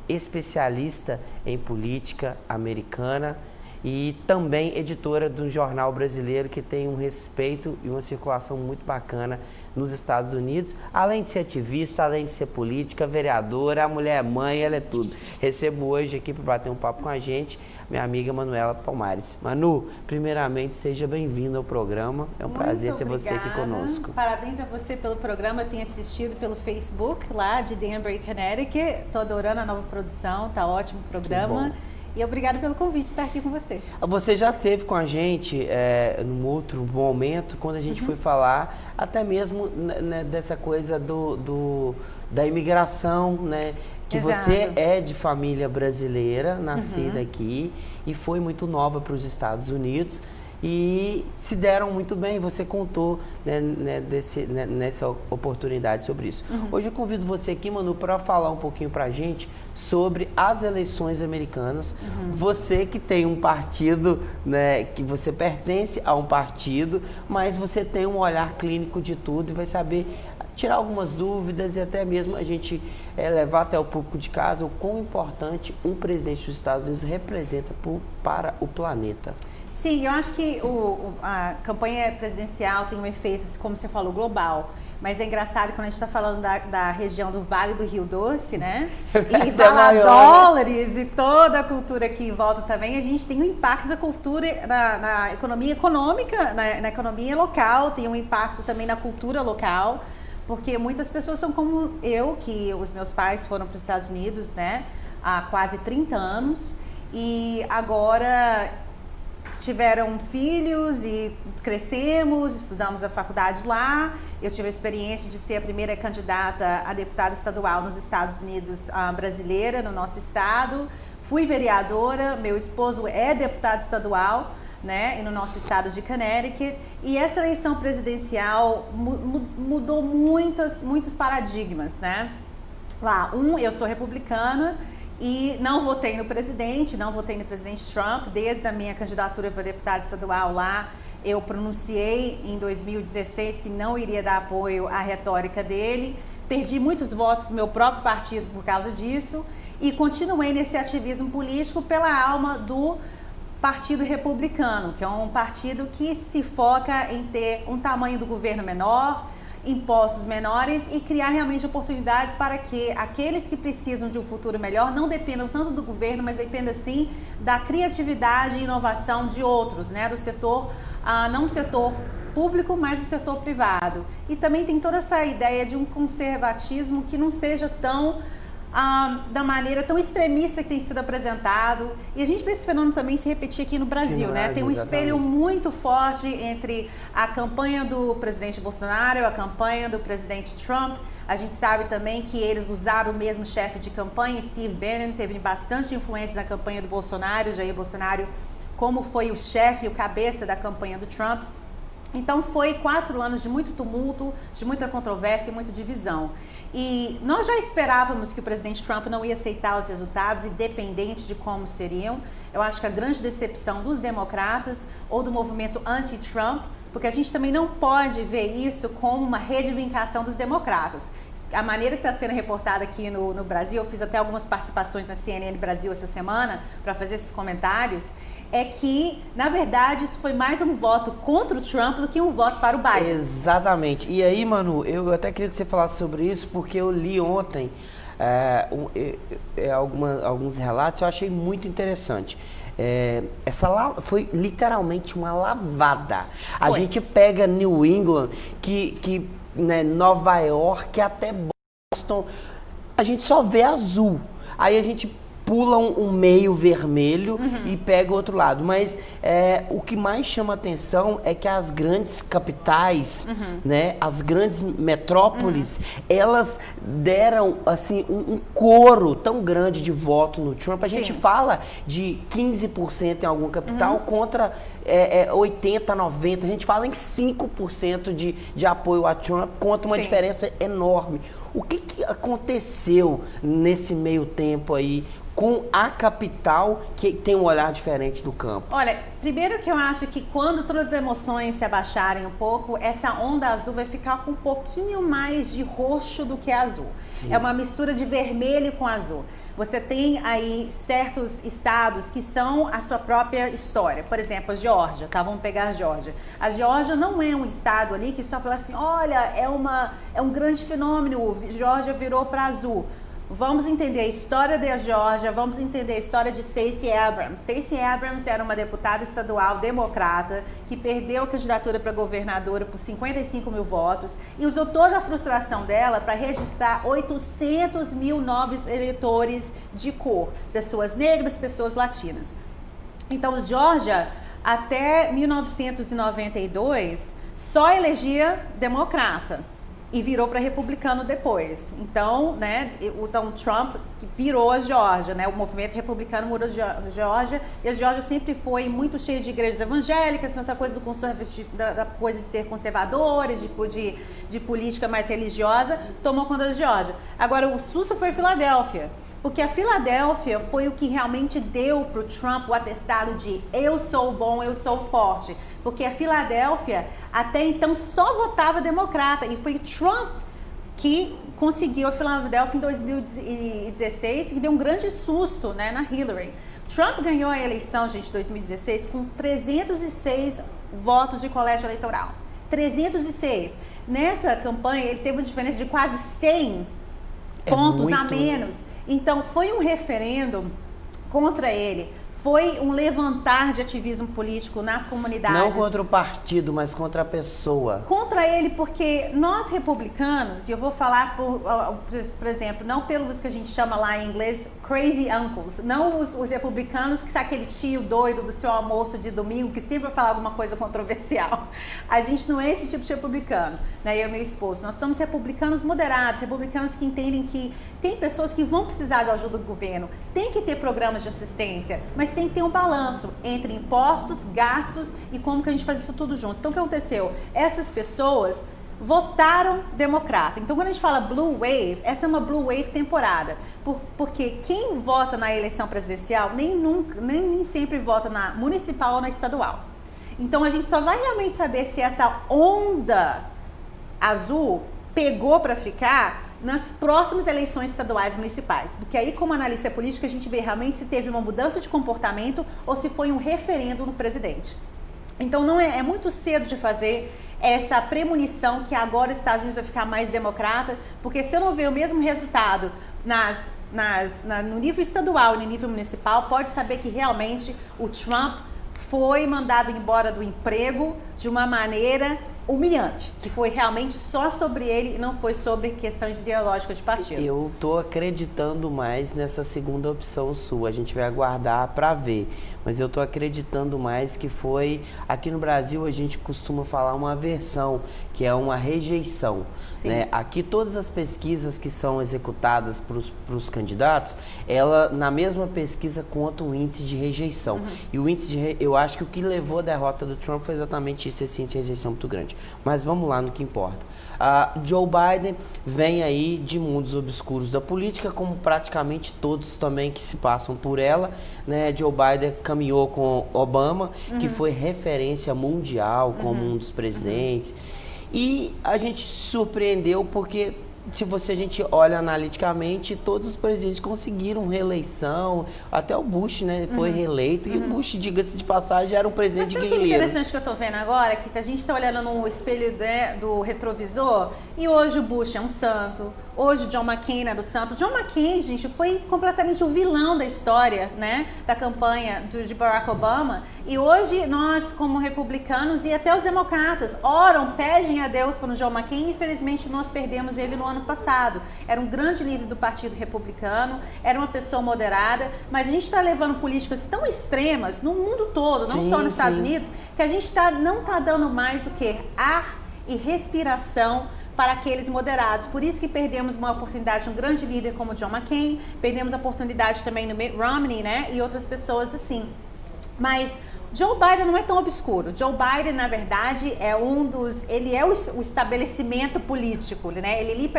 especialista em política americana e também editora de um jornal brasileiro que tem um respeito e uma circulação muito bacana nos Estados Unidos. Além de ser ativista, além de ser política, vereadora, a mulher é mãe, ela é tudo. Recebo hoje aqui para bater um papo com a gente, minha amiga Manuela Palmares. Manu, primeiramente, seja bem-vinda ao programa. É um prazer ter você aqui conosco. Parabéns a você pelo programa. Eu tenho assistido pelo Facebook lá de Danbury, Connecticut. Estou adorando a nova produção, tá ótimo o programa. E obrigada pelo convite de estar aqui com você. Você já esteve com a gente num outro momento, quando a gente foi falar até mesmo dessa coisa da imigração, né? Que Exato. Você é de família brasileira, nascida aqui, e foi muito nova para os Estados Unidos. E se deram muito bem, você contou nessa oportunidade sobre isso. Hoje eu convido você aqui, Manu, para falar um pouquinho para a gente sobre as eleições americanas. Você que tem um partido, né, que você pertence a um partido, mas você tem um olhar clínico de tudo e vai saber tirar algumas dúvidas e até mesmo a gente levar até o público de casa o quão importante um presidente dos Estados Unidos representa para o planeta. Sim, eu acho que a campanha presidencial tem um efeito, como você falou, global. Mas é engraçado quando a gente está falando da região do Vale do Rio Doce, né? E fala dólares e toda a cultura que volta também, a gente tem um impacto da cultura na economia econômica, na economia local, tem um impacto também na cultura local, porque muitas pessoas são como eu, que os meus pais foram para os Estados Unidos, né? Há quase 30 anos e agora tiveram filhos e crescemos, estudamos a faculdade lá. Eu tive a experiência de ser a primeira candidata a deputada estadual nos Estados Unidos, brasileira, no nosso estado. Fui vereadora, meu esposo é deputado estadual, né, e no nosso estado de Connecticut. E essa eleição presidencial mudou muitos paradigmas, né? Lá, eu sou republicana, e não votei no presidente Trump, desde a minha candidatura para deputada estadual lá, eu pronunciei em 2016 que não iria dar apoio à retórica dele, perdi muitos votos do meu próprio partido por causa disso e continuei nesse ativismo político pela alma do Partido Republicano, que é um partido que se foca em ter um tamanho do governo menor, impostos menores e criar realmente oportunidades para que aqueles que precisam de um futuro melhor não dependam tanto do governo, mas dependam sim da criatividade e inovação de outros, né, do setor, não o setor público, mas o setor privado. E também tem toda essa ideia de um conservatismo que não seja tão da maneira tão extremista que tem sido apresentado. E a gente vê esse fenômeno também se repetir aqui no Brasil, né? Tem um espelho muito forte entre a campanha do presidente Bolsonaro e a campanha do presidente Trump. A gente sabe também que eles usaram o mesmo chefe de campanha, Steve Bannon, teve bastante influência na campanha do Bolsonaro, Jair Bolsonaro, como foi o chefe, o cabeça da campanha do Trump. Então foi 4 anos de muito tumulto, de muita controvérsia e muita divisão. E nós já esperávamos que o presidente Trump não ia aceitar os resultados, independente de como seriam. Eu acho que a grande decepção dos democratas ou do movimento anti-Trump, porque a gente também não pode ver isso como uma reivindicação dos democratas. A maneira que está sendo reportada aqui no Brasil, eu fiz até algumas participações na CNN Brasil essa semana para fazer esses comentários, é que, na verdade, isso foi mais um voto contra o Trump do que um voto para o Biden. Exatamente. E aí, Manu, eu até queria que você falasse sobre isso, porque eu li ontem alguns relatos, eu achei muito interessante. Foi literalmente uma lavada. A gente pega New England, né, Nova York, até Boston, a gente só vê azul. Aí a gente pula um meio vermelho e pega o outro lado. Mas o que mais chama atenção é que as grandes capitais, né, as grandes metrópoles, elas deram assim um coro tão grande de voto no Trump. A gente fala de 15% em alguma capital contra 80%, 90%. A gente fala em 5% de apoio a Trump contra uma diferença enorme. O que aconteceu nesse meio tempo aí com a capital, que tem um olhar diferente do campo? Olha, primeiro que eu acho que quando todas as emoções se abaixarem um pouco, essa onda azul vai ficar com um pouquinho mais de roxo do que azul. Sim. É uma mistura de vermelho com azul. Você tem aí certos estados que são a sua própria história. Por exemplo, a Geórgia, tá? Vamos pegar a Geórgia. A Geórgia não é um estado ali que só fala assim, olha, é um grande fenômeno, Geórgia virou para azul. Vamos entender a história da Geórgia, vamos entender a história de Stacey Abrams. Stacey Abrams era uma deputada estadual democrata que perdeu a candidatura para governadora por 55 mil votos e usou toda a frustração dela para registrar 800 mil novos eleitores de cor, pessoas negras, pessoas latinas. Então, Geórgia, até 1992, só elegia democrata. E virou para republicano depois. Então, né, o Trump virou a Geórgia, né? O movimento republicano mudou a Geórgia, e a Geórgia sempre foi muito cheia de igrejas evangélicas, essa coisa da coisa de ser conservadores, de política mais religiosa, tomou conta da Geórgia. Agora, o susto foi Filadélfia, porque a Filadélfia foi o que realmente deu para o Trump o atestado de eu sou bom, eu sou forte. Porque a Filadélfia, até então, só votava democrata. E foi Trump que conseguiu a Filadélfia em 2016, que deu um grande susto, né, na Hillary. Trump ganhou a eleição, gente, de 2016, com 306 votos de colégio eleitoral. 306. Nessa campanha, ele teve uma diferença de quase 100 pontos a menos. Então, foi um referendo contra ele. Foi um levantar de ativismo político nas comunidades. Não contra o partido, mas contra a pessoa. Contra ele, porque nós republicanos, e eu vou falar, por exemplo, não pelos que a gente chama lá em inglês crazy uncles, não os republicanos que são aquele tio doido do seu almoço de domingo que sempre vai falar alguma coisa controversial. A gente não é esse tipo de republicano, né? Eu e meu esposo. Nós somos republicanos moderados, republicanos que entendem que tem pessoas que vão precisar da ajuda do governo, tem que ter programas de assistência, mas tem que ter um balanço entre impostos, gastos e como que a gente faz isso tudo junto. Então, o que aconteceu? Essas pessoas votaram democrata. Então, quando a gente fala blue wave, essa é uma blue wave temporada, porque quem vota na eleição presidencial nem sempre vota na municipal ou na estadual. Então, a gente só vai realmente saber se essa onda azul pegou para ficar nas próximas eleições estaduais municipais, porque aí, como analista política, a gente vê realmente se teve uma mudança de comportamento ou se foi um referendo no presidente. Então, não é muito cedo de fazer essa premonição que agora os Estados Unidos vai ficar mais democrata, porque se eu não ver o mesmo resultado no nível estadual e no nível municipal, pode saber que realmente o Trump foi mandado embora do emprego de uma maneira humilhante, que foi realmente só sobre ele e não foi sobre questões ideológicas de partido. Eu tô acreditando mais nessa segunda opção sua, a gente vai aguardar para ver, mas eu tô acreditando mais que foi, aqui no Brasil a gente costuma falar uma aversão, que é uma rejeição, né? Aqui todas as pesquisas que são executadas para os candidatos, ela na mesma pesquisa conta um índice de rejeição, e o índice eu acho que o que levou a derrota do Trump foi exatamente isso, esse índice de rejeição muito grande. Mas vamos lá no que importa. Joe Biden vem aí de mundos obscuros da política, como praticamente todos também que se passam por ela, né? Joe Biden caminhou com Obama, que foi referência mundial como um dos presidentes. E a gente se surpreendeu porque, se a gente olha analiticamente, todos os presidentes conseguiram reeleição, até o Bush, né, foi reeleito, e o Bush, diga-se de passagem, era um presidente guerrilheiro. Mas sabe o que é interessante que eu tô vendo agora? Que a gente está olhando no espelho, né, do retrovisor, e hoje o Bush é um santo, hoje o John McCain era o santo. John McCain, gente, foi completamente o vilão da história, né, da campanha de Barack Obama, e hoje nós, como republicanos e até os democratas, oram, pedem a Deus para o John McCain, e infelizmente nós perdemos ele no ano passado. Era um grande líder do Partido Republicano, era uma pessoa moderada, mas a gente está levando políticas tão extremas no mundo todo, não só nos Estados Unidos, que a gente não está dando mais o que? Ar e respiração para aqueles moderados. Por isso que perdemos uma oportunidade de um grande líder como John McCain, perdemos a oportunidade também no Mitt Romney, né, e outras pessoas assim. Mas Joe Biden não é tão obscuro. Joe Biden, na verdade, ele é o estabelecimento político, né? Ele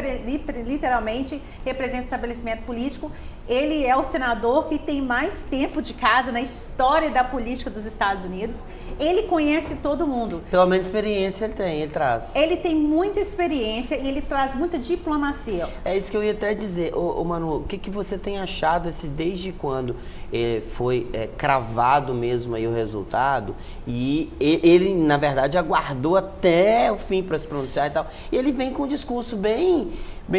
literalmente representa o estabelecimento político, Ele é o senador que tem mais tempo de casa na história da política dos Estados Unidos. Ele conhece todo mundo. Pelo menos experiência ele traz. Ele tem muita experiência e ele traz muita diplomacia. É isso que eu ia até dizer. Ô Manu, o que você tem achado desde quando foi cravado mesmo aí o resultado? E ele, na verdade, aguardou até o fim para se pronunciar e tal. E ele vem com um discurso bem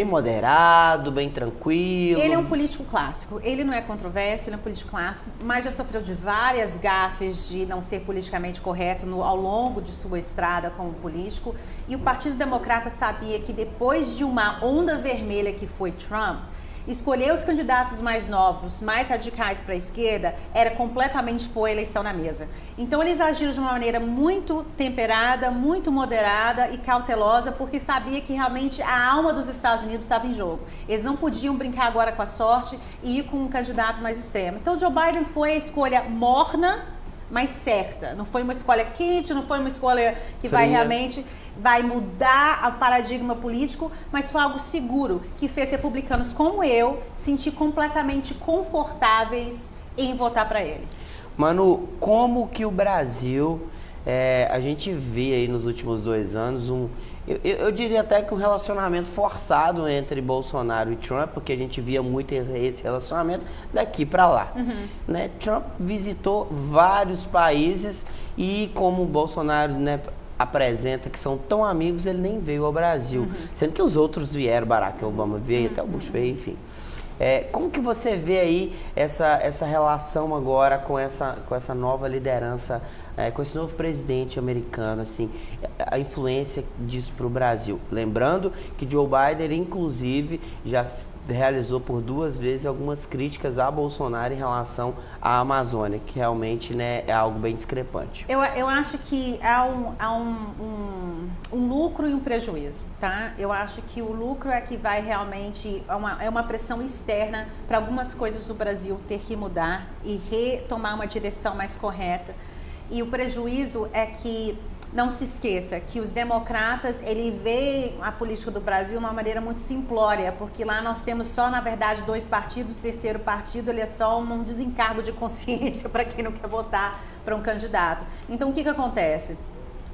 moderado, bem tranquilo. Ele é um político clássico. Ele não é controverso, ele é um político clássico, mas já sofreu de várias gafes de não ser politicamente correto ao longo de sua estrada como político. E o Partido Democrata sabia que depois de uma onda vermelha que foi Trump, escolher os candidatos mais novos, mais radicais para a esquerda, era completamente pôr a eleição na mesa. Então eles agiram de uma maneira muito temperada, muito moderada e cautelosa, porque sabia que realmente a alma dos Estados Unidos estava em jogo. Eles não podiam brincar agora com a sorte e ir com um candidato mais extremo. Então Joe Biden foi a escolha morna, mas certa. Não foi uma escolha quente, não foi uma escolha que vai mudar o paradigma político, mas foi algo seguro, que fez republicanos como eu sentir completamente confortáveis em votar para ele. Manu, como que o Brasil, a gente vê aí nos últimos 2 anos eu diria até que um relacionamento forçado entre Bolsonaro e Trump, porque a gente via muito esse relacionamento daqui para lá. Né? Trump visitou vários países e como o Bolsonaro, né, apresenta que são tão amigos, ele nem veio ao Brasil. Sendo que os outros vieram, Barack Obama veio, até o Bush veio, enfim. Como que você vê aí essa relação agora com essa nova liderança, com esse novo presidente americano, assim, a influência disso para o Brasil? Lembrando que Joe Biden, inclusive, já realizou por 2 vezes algumas críticas a Bolsonaro em relação à Amazônia, que realmente, né, é algo bem discrepante. Eu acho que há um lucro e um prejuízo, tá? Eu acho que o lucro é que vai realmente, é uma pressão externa para algumas coisas do Brasil ter que mudar e retomar uma direção mais correta. E o prejuízo é que não se esqueça que os democratas, ele vê a política do Brasil de uma maneira muito simplória, porque lá nós temos só, na verdade, 2 partidos, o terceiro partido, ele é só um desencargo de consciência para quem não quer votar para um candidato. Então, o que acontece?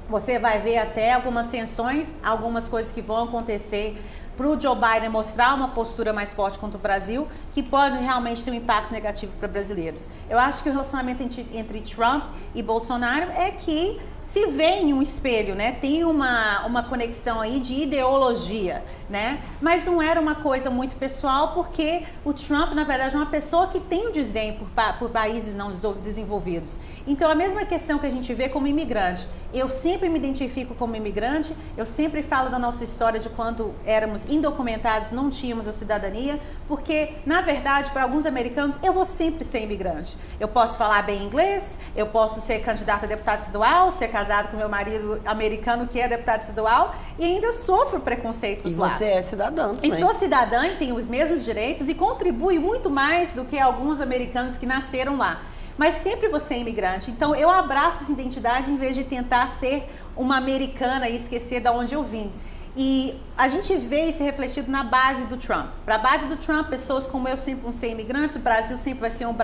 Você vai ver até algumas sanções, algumas coisas que vão acontecer para o Joe Biden mostrar uma postura mais forte contra o Brasil, que pode realmente ter um impacto negativo para brasileiros. Eu acho que o relacionamento entre Trump e Bolsonaro é que se vê em um espelho, né? Tem uma conexão aí de ideologia, né? Mas não era uma coisa muito pessoal, porque o Trump, na verdade, é uma pessoa que tem um desdém por países não desenvolvidos. Então, a mesma questão que a gente vê como imigrante. Eu sempre me identifico como imigrante, eu sempre falo da nossa história de quando éramos indocumentados, não tínhamos a cidadania, porque, na verdade, para alguns americanos, eu vou sempre ser imigrante. Eu posso falar bem inglês, eu posso ser candidata a deputado estadual, ser casado com meu marido americano que é deputado estadual, e ainda sofro preconceitos lá. E você é cidadã também. E sou cidadã e tenho os mesmos direitos e contribui muito mais do que alguns americanos que nasceram lá. Mas sempre você é imigrante. Então, eu abraço essa identidade em vez de tentar ser uma americana e esquecer de onde eu vim. E a gente vê isso refletido na base do Trump. Para a base do Trump, pessoas como eu sempre vão ser imigrantes, o Brasil sempre vai ser um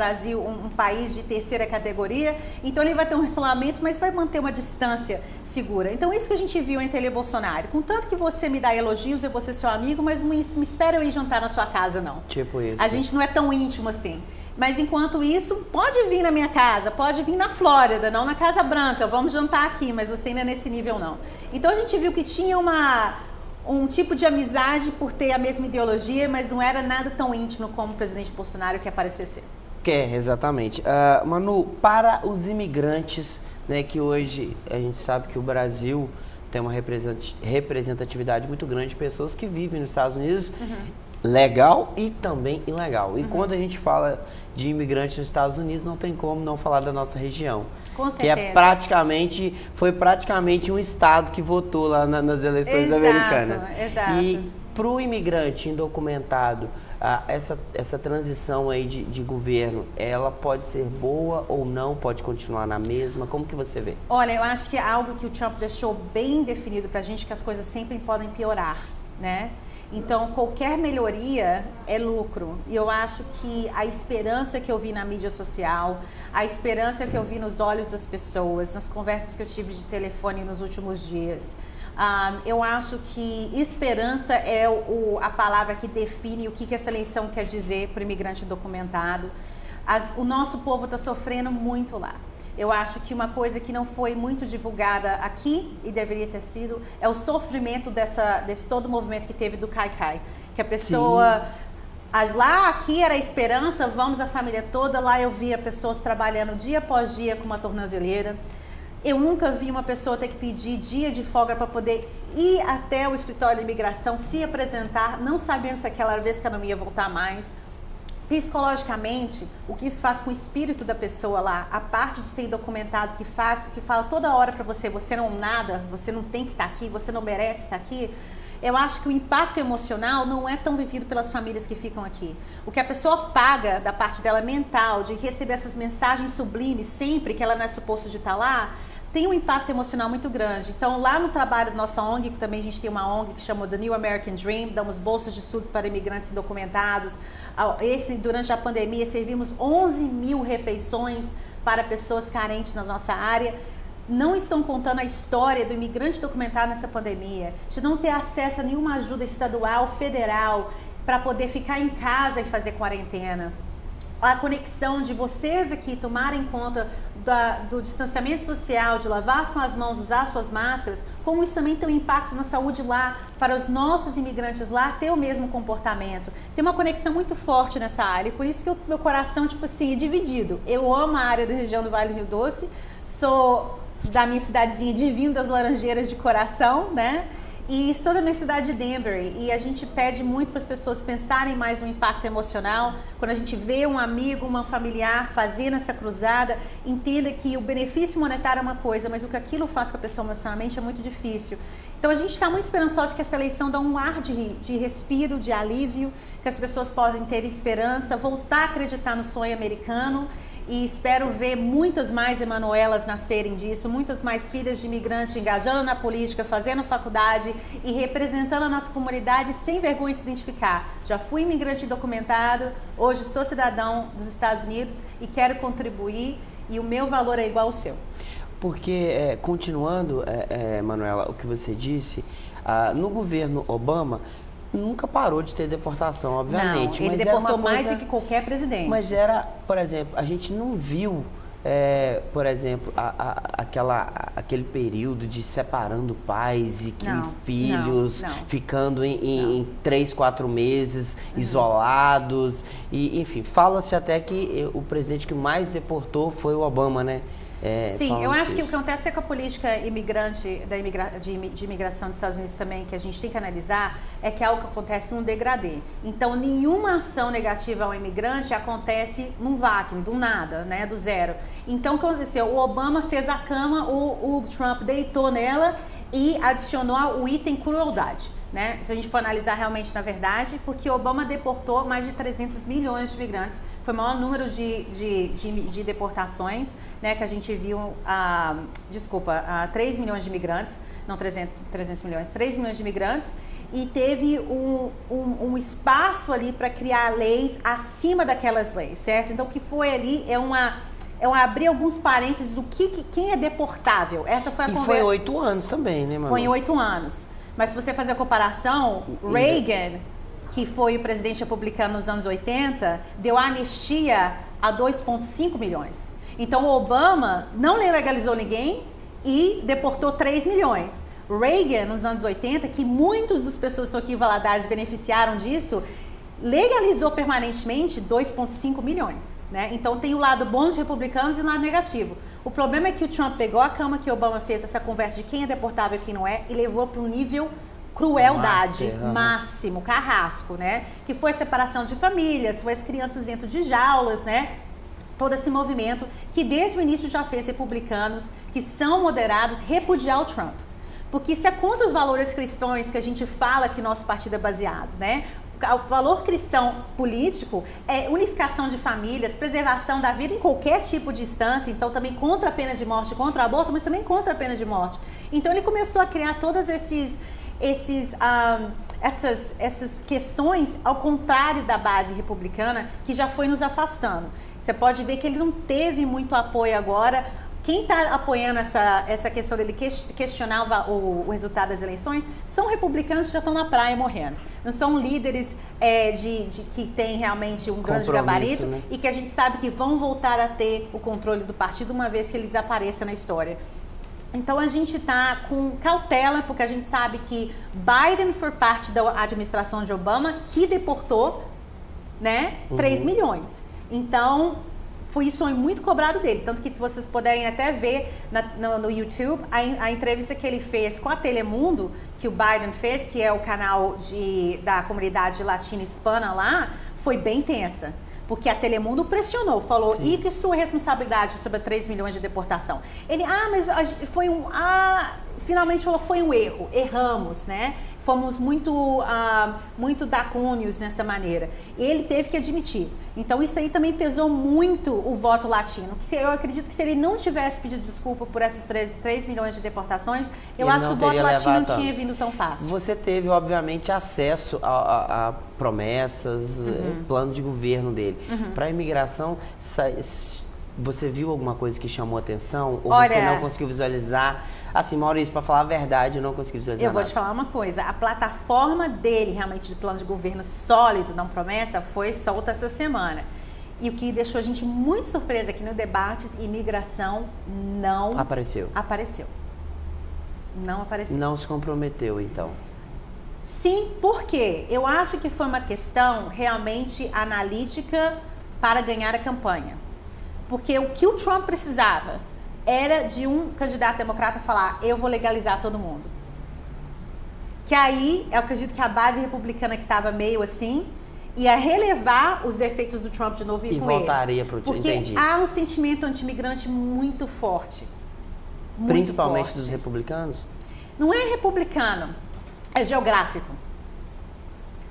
país de terceira categoria, então ele vai ter um relacionamento, mas vai manter uma distância segura. Então isso que a gente viu entre ele e Bolsonaro. Contanto que você me dá elogios, eu vou ser seu amigo, mas não me espera eu ir jantar na sua casa, não. Tipo isso. A gente não é tão íntimo assim. Mas enquanto isso, pode vir na minha casa, pode vir na Flórida, não na Casa Branca, vamos jantar aqui, mas você ainda é nesse nível não. Então a gente viu que tinha um tipo de amizade por ter a mesma ideologia, mas não era nada tão íntimo como o presidente Bolsonaro quer parecer ser. Exatamente. Manu, para os imigrantes, né, que hoje a gente sabe que o Brasil tem uma representatividade muito grande de pessoas que vivem nos Estados Unidos, legal e também ilegal. E quando a gente fala de imigrantes nos Estados Unidos, não tem como não falar da nossa região. Com certeza. Que foi praticamente um estado que votou lá nas eleições americanas. Exato. E para o imigrante indocumentado, essa transição aí de governo, ela pode ser boa ou não, pode continuar na mesma? Como que você vê? Olha, eu acho que é algo que o Trump deixou bem definido pra gente, que as coisas sempre podem piorar, né? Então, qualquer melhoria é lucro. E eu acho que a esperança que eu vi na mídia social, a esperança que eu vi nos olhos das pessoas, nas conversas que eu tive de telefone nos últimos dias, eu acho que esperança é a palavra que define o que essa eleição quer dizer para o imigrante documentado. O nosso povo está sofrendo muito lá. Eu acho que uma coisa que não foi muito divulgada aqui, e deveria ter sido, é o sofrimento desse todo o movimento que teve do Cai-Cai. Que a pessoa... Lá, aqui era a esperança, vamos a família toda. Lá eu via pessoas trabalhando dia após dia com uma tornozeleira. Eu nunca vi uma pessoa ter que pedir dia de folga para poder ir até o escritório de imigração, se apresentar, não sabendo se aquela vez que ela não ia voltar mais. Psicologicamente, o que isso faz com o espírito da pessoa lá, a parte de ser indocumentado que fala toda hora para você, você não é nada, você não tem que estar aqui, você não merece estar aqui. Eu acho que o impacto emocional não é tão vivido pelas famílias que ficam aqui. O que a pessoa paga da parte dela mental, de receber essas mensagens sublimes sempre que ela não é suposto de estar lá, tem um impacto emocional muito grande. Então, lá no trabalho da nossa ONG, que também a gente tem uma ONG que chama The New American Dream, damos bolsas de estudos para imigrantes indocumentados. Durante a pandemia, servimos 11 mil refeições para pessoas carentes na nossa área. Não estão contando a história do imigrante documentado nessa pandemia, de não ter acesso a nenhuma ajuda estadual, federal, para poder ficar em casa e fazer quarentena. A conexão de vocês aqui tomarem conta do distanciamento social, de lavar suas mãos, usar suas máscaras, como isso também tem um impacto na saúde lá, para os nossos imigrantes lá ter o mesmo comportamento. Tem uma conexão muito forte nessa área, e por isso que o meu coração, tipo assim, é dividido. Eu amo a área da região do Vale do Rio Doce, sou da minha cidadezinha de Vinho das Laranjeiras de coração, né? E sou da minha cidade de Danbury, e a gente pede muito para as pessoas pensarem mais no impacto emocional. Quando a gente vê um amigo, uma familiar fazendo essa cruzada, entenda que o benefício monetário é uma coisa, mas o que aquilo faz com a pessoa emocionalmente é muito difícil. Então a gente está muito esperançoso que essa eleição dá um ar de respiro, de alívio, que as pessoas podem ter esperança, voltar a acreditar no sonho americano. E espero ver muitas mais Emanuelas nascerem disso, muitas mais filhas de imigrantes engajando na política, fazendo faculdade e representando a nossa comunidade sem vergonha de se identificar. Já fui imigrante documentado, hoje sou cidadão dos Estados Unidos e quero contribuir, e o meu valor é igual ao seu. Porque, continuando, Manuela, o que você disse, no governo Obama nunca parou de ter deportação, obviamente. Não, ele deportou mais do que qualquer presidente. Mas era, por exemplo, a gente não viu, por exemplo, aquele período de separando pais e filhos ficando em 3, 4 meses isolados. E, enfim, fala-se até que o presidente que mais deportou foi o Obama, né? Sim, eu acho que o que acontece é com a política imigrante, de imigração dos Estados Unidos também, que a gente tem que analisar, é que é algo que acontece num degradê. Então, nenhuma ação negativa ao imigrante acontece num vácuo, do nada, né, do zero. Então, o que aconteceu? O Obama fez a cama, o Trump deitou nela e adicionou o item crueldade. Né? Se a gente for analisar realmente na verdade, porque Obama deportou mais de 300 milhões de imigrantes, foi o maior número de deportações, né, que a gente viu, 3 milhões de imigrantes, não 300 milhões, 3 milhões de imigrantes, e teve um espaço ali para criar leis acima daquelas leis, certo? Então o que foi ali é abrir alguns parênteses do quem é deportável. Essa foi a conversa. E foi 8 anos também, né, Manu? Foi em 8 anos. Mas se você fazer a comparação, Reagan, que foi o presidente republicano nos anos 80, deu anistia a 2,5 milhões. Então, o Obama não legalizou ninguém e deportou 3 milhões. Reagan, nos anos 80, que muitas das pessoas que estão aqui em Valadares beneficiaram disso, legalizou permanentemente 2,5 milhões. Né? Então, tem o lado bom dos republicanos e o lado negativo. O problema é que o Trump pegou a cama que o Obama fez, essa conversa de quem é deportável e quem não é, e levou para um nível crueldade máximo, carrasco, né? Que foi a separação de famílias, foi as crianças dentro de jaulas, né? Todo esse movimento que desde o início já fez republicanos que são moderados repudiar o Trump. Porque isso é contra os valores cristãos que a gente fala que nosso partido é baseado, né? O valor cristão político é unificação de famílias, preservação da vida em qualquer tipo de instância, então também contra a pena de morte, contra o aborto, mas também contra a pena de morte. Então ele começou a criar todos essas questões, ao contrário da base republicana, que já foi nos afastando. Você pode ver que ele não teve muito apoio agora. Quem está apoiando essa questão dele questionar o resultado das eleições são republicanos que já estão na praia morrendo. Não são líderes que têm realmente um grande gabarito, né? E que a gente sabe que vão voltar a ter o controle do partido uma vez que ele desapareça na história. Então a gente está com cautela, porque a gente sabe que Biden foi parte da administração de Obama, que deportou, né, 3 milhões. Então, isso foi muito cobrado dele. Tanto que vocês puderem até ver no YouTube a entrevista que ele fez com a Telemundo, que o Biden fez, que é o canal da comunidade latina hispana lá, foi bem tensa. Porque a Telemundo pressionou, falou, sim, e que sua responsabilidade sobre 3 milhões de deportação? Ele, mas finalmente falou, foi um erro, erramos, né? Fomos muito dracônios nessa maneira. Ele teve que admitir. Então isso aí também pesou muito o voto latino. Eu acredito que se ele não tivesse pedido desculpa por essas 3 milhões de deportações, eu acho que o voto latino não tinha vindo tão fácil. Você teve, obviamente, acesso a promessas, plano de governo dele. Para a imigração, você viu alguma coisa que chamou atenção? Ou você não conseguiu visualizar? Assim, Maurício, para falar a verdade, eu não consegui visualizar nada. Eu vou te falar uma coisa. A plataforma dele, realmente, de plano de governo sólido, não promessa, foi solta essa semana. E o que deixou a gente muito surpresa aqui no Debates, imigração não apareceu. Não apareceu. Não se comprometeu, então. Sim, por quê? Eu acho que foi uma questão realmente analítica para ganhar a campanha. Porque o que o Trump precisava era de um candidato democrata falar, eu vou legalizar todo mundo. Que aí, eu acredito que a base republicana que estava meio assim, ia relevar os defeitos do Trump de novo e com voltaria para o Porque entendi. Há um sentimento anti-imigrante muito forte. Muito Principalmente forte. dos republicanos? Não é republicano, é geográfico.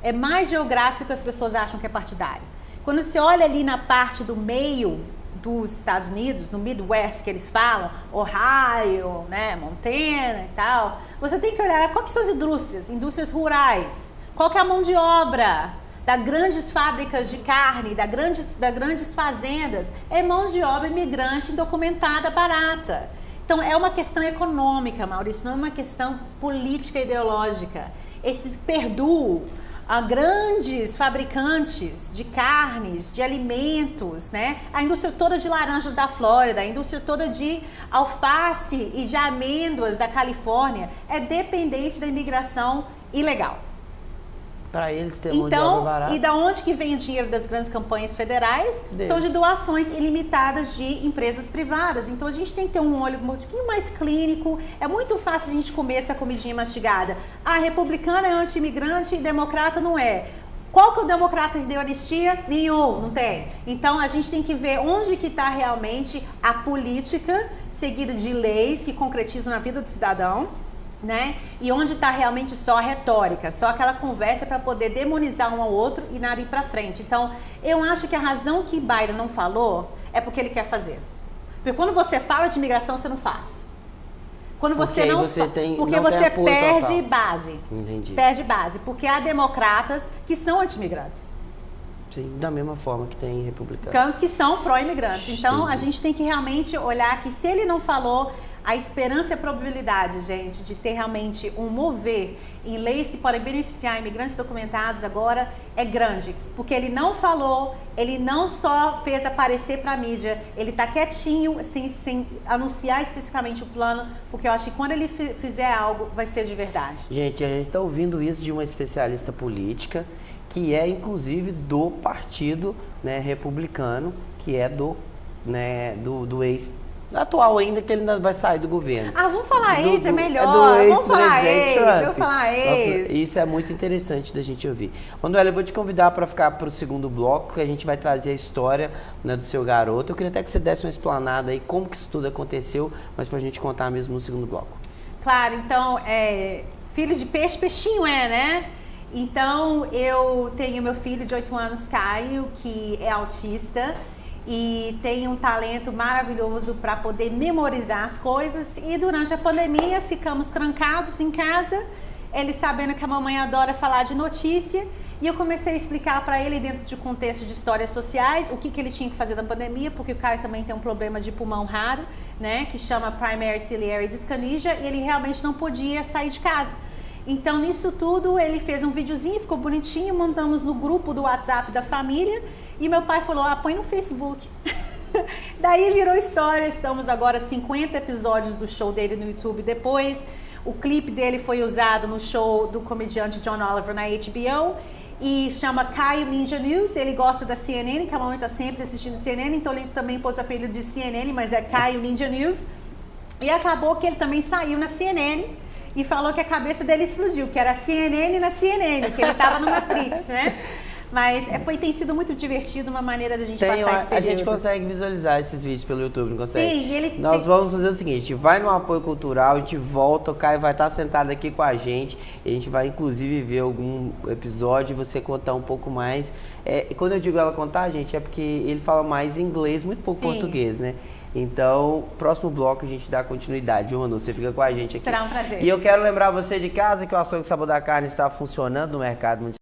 É mais geográfico, as pessoas acham que é partidário. Quando você olha ali na parte do meio dos Estados Unidos, no Midwest que eles falam, Ohio, né, Montana e tal, você tem que olhar quais são as indústrias rurais, qual que é a mão de obra das grandes fábricas de carne, das grandes fazendas, é mão de obra imigrante indocumentada barata. Então é uma questão econômica, Maurício, não é uma questão política ideológica. Esses Perdue, grandes fabricantes de carnes, de alimentos, né? A indústria toda de laranjas da Flórida, a indústria toda de alface e de amêndoas da Califórnia é dependente da imigração ilegal. Para eles ter mão de obra barata. E da onde que vem o dinheiro das grandes campanhas federais? São de doações ilimitadas de empresas privadas. Então a gente tem que ter um olho um pouquinho mais clínico. É muito fácil a gente comer essa comidinha mastigada. Republicana é anti-imigrante e democrata não é. Qual que é o democrata que deu anistia? Nenhum, não tem. Então a gente tem que ver onde que está realmente a política seguida de leis que concretizam na vida do cidadão, né? E onde está realmente só a retórica, só aquela conversa para poder demonizar um ao outro e nada ir para frente. Então, eu acho que a razão que Biden não falou é porque ele quer fazer. Porque quando você fala de imigração, você não faz. Quando você não faz, porque você perde base. Entendi. Perde base, porque há democratas que são anti-imigrantes. Sim, da mesma forma que tem republicanos. Que são pró-imigrantes. Então, a gente tem que realmente olhar que se ele não falou, a esperança e a probabilidade, gente, de ter realmente um mover em leis que podem beneficiar imigrantes documentados agora é grande. Porque ele não falou, ele não só fez aparecer para a mídia, ele está quietinho, sem anunciar especificamente o plano, porque eu acho que quando ele fizer algo, vai ser de verdade. Gente, a gente está ouvindo isso de uma especialista política, que é inclusive do partido, né, republicano, que é do ex atual ainda, que ele ainda vai sair do governo. Vamos falar ex, é melhor. Vamos falar ex. Vamos falar ex. Nossa, isso é muito interessante da gente ouvir. Manuela, eu vou te convidar para ficar para o segundo bloco, que a gente vai trazer a história, né, do seu garoto. Eu queria até que você desse uma explanada aí, como que isso tudo aconteceu, mas para a gente contar mesmo no segundo bloco. Claro, então, filho de peixe, peixinho né? Então, eu tenho meu filho de 8 anos, Caio, que é autista, e tem um talento maravilhoso para poder memorizar as coisas, e durante a pandemia ficamos trancados em casa ele sabendo que a mamãe adora falar de notícia, e eu comecei a explicar para ele, dentro de contexto de histórias sociais, o que ele tinha que fazer na pandemia, porque o Caio também tem um problema de pulmão raro, né, que chama Primary Ciliary Dyskinesia, e ele realmente não podia sair de casa. Então, nisso tudo, ele fez um videozinho, ficou bonitinho, mandamos no grupo do WhatsApp da família, e meu pai falou, põe no Facebook. Daí virou história, estamos agora 50 episódios do show dele no YouTube depois. O clipe dele foi usado no show do comediante John Oliver na HBO e chama Caio Ninja News. Ele gosta da CNN, que a mamãe está sempre assistindo CNN, então ele também pôs o apelido de CNN, mas é Caio Ninja News. E acabou que ele também saiu na CNN e falou que a cabeça dele explodiu, que era CNN na CNN, que ele estava no Matrix, né? Mas tem sido muito divertido, uma maneira da gente passar esse período. A gente consegue visualizar esses vídeos pelo YouTube, não consegue? Sim, Nós vamos fazer o seguinte, vai no apoio cultural, a gente volta, o Caio vai estar sentado aqui com a gente, a gente vai inclusive ver algum episódio e você contar um pouco mais. Quando eu digo ela contar, gente, é porque ele fala mais inglês, muito pouco português, né? Então, próximo bloco a gente dá continuidade, viu, Manu? Você fica com a gente aqui. Será um prazer. E eu quero lembrar você de casa que o Açougue Sabor da Carne está funcionando no mercado municipal.